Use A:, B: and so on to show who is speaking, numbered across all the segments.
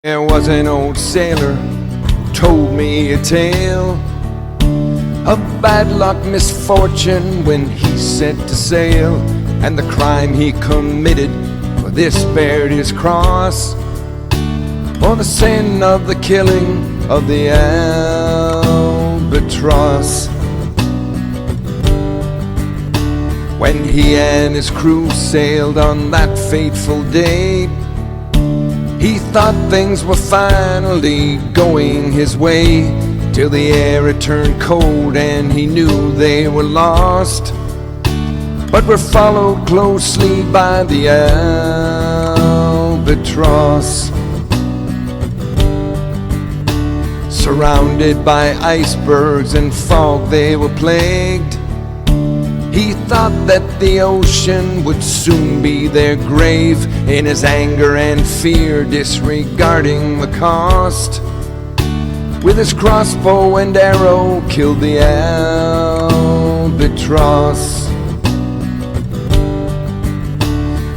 A: There was an old sailor told me a tale of bad luck, misfortune when he set to sail, and the crime he committed, for this bared his cross, for the sin of the killing of the Albatross. When he and his crew sailed on that fateful day, he thought things were finally going his way, till the air had turned cold and he knew they were lost, but were followed closely by the Albatross. Surrounded by icebergs and fog they were plagued. He thought that the ocean would soon be their grave, in his anger and fear disregarding the cost. With his crossbow and arrow killed the Albatross.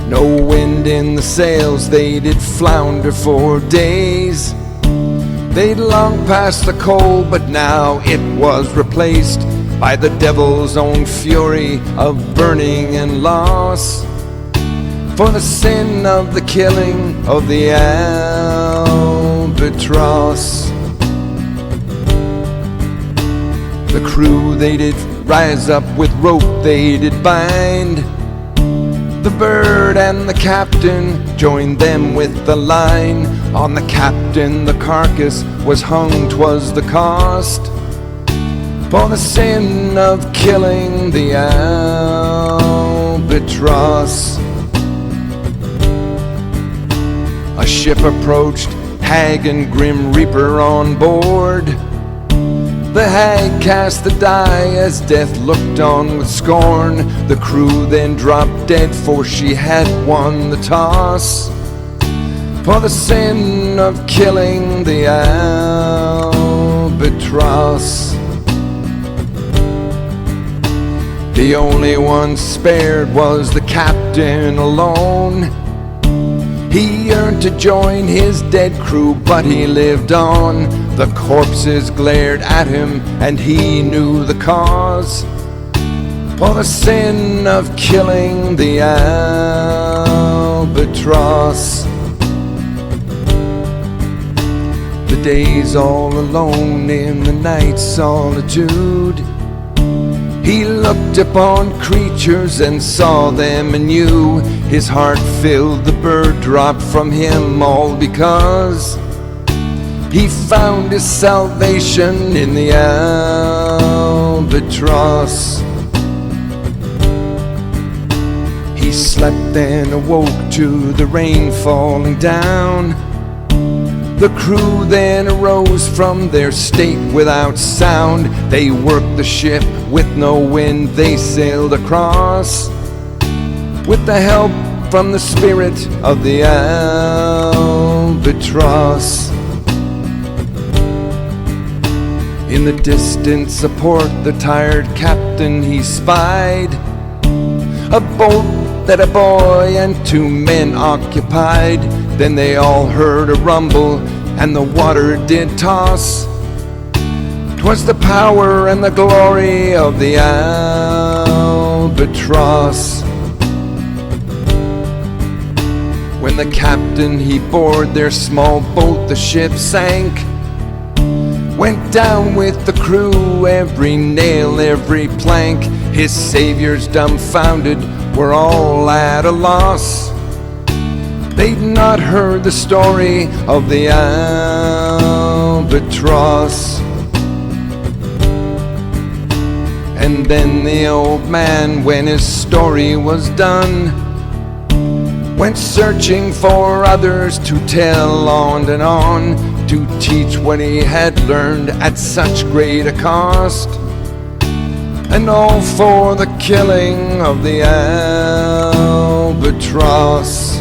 A: No wind in the sails, they did flounder for days. They'd long passed the coal, but now it was replaced by the devil's own fury of burning and loss, for the sin of the killing of the Albatross. The crew they did rise up, with rope they did bind. The bird and the captain joined them with the line. On the captain the carcass was hung, 'twas the cost, for the sin of killing the Albatross. A ship approached, hag and grim reaper on board. The hag cast the die as death looked on with scorn. The crew then dropped dead, for she had won the toss, for the sin of killing the Albatross. The only one spared was the captain alone. He yearned to join his dead crew, but he lived on. The corpses glared at him, and he knew the cause, for the sin of killing the Albatross. The days all alone in the night solitude, he looked upon creatures and saw them anew. His heart filled, the bird dropped from him, all because he found his salvation in the Albatross. He slept then awoke to the rain falling down. The crew then arose from their state without sound. They worked the ship with no wind, they sailed across, with the help from the spirit of the Albatross. In the distance a port the tired captain he spied, a boat that a boy and 2 men occupied. Then they all heard a rumble, and the water did toss. 'Twas the power and the glory of the Albatross. When the captain he boarded their small boat, the ship sank, went down with the crew, every nail, every plank. His saviors, dumbfounded, were all at a loss. They'd not heard the story of the Albatross. And then the old man, when his story was done, went searching for others to tell on and on, to teach what he had learned at such great a cost, and all for the killing of the Albatross.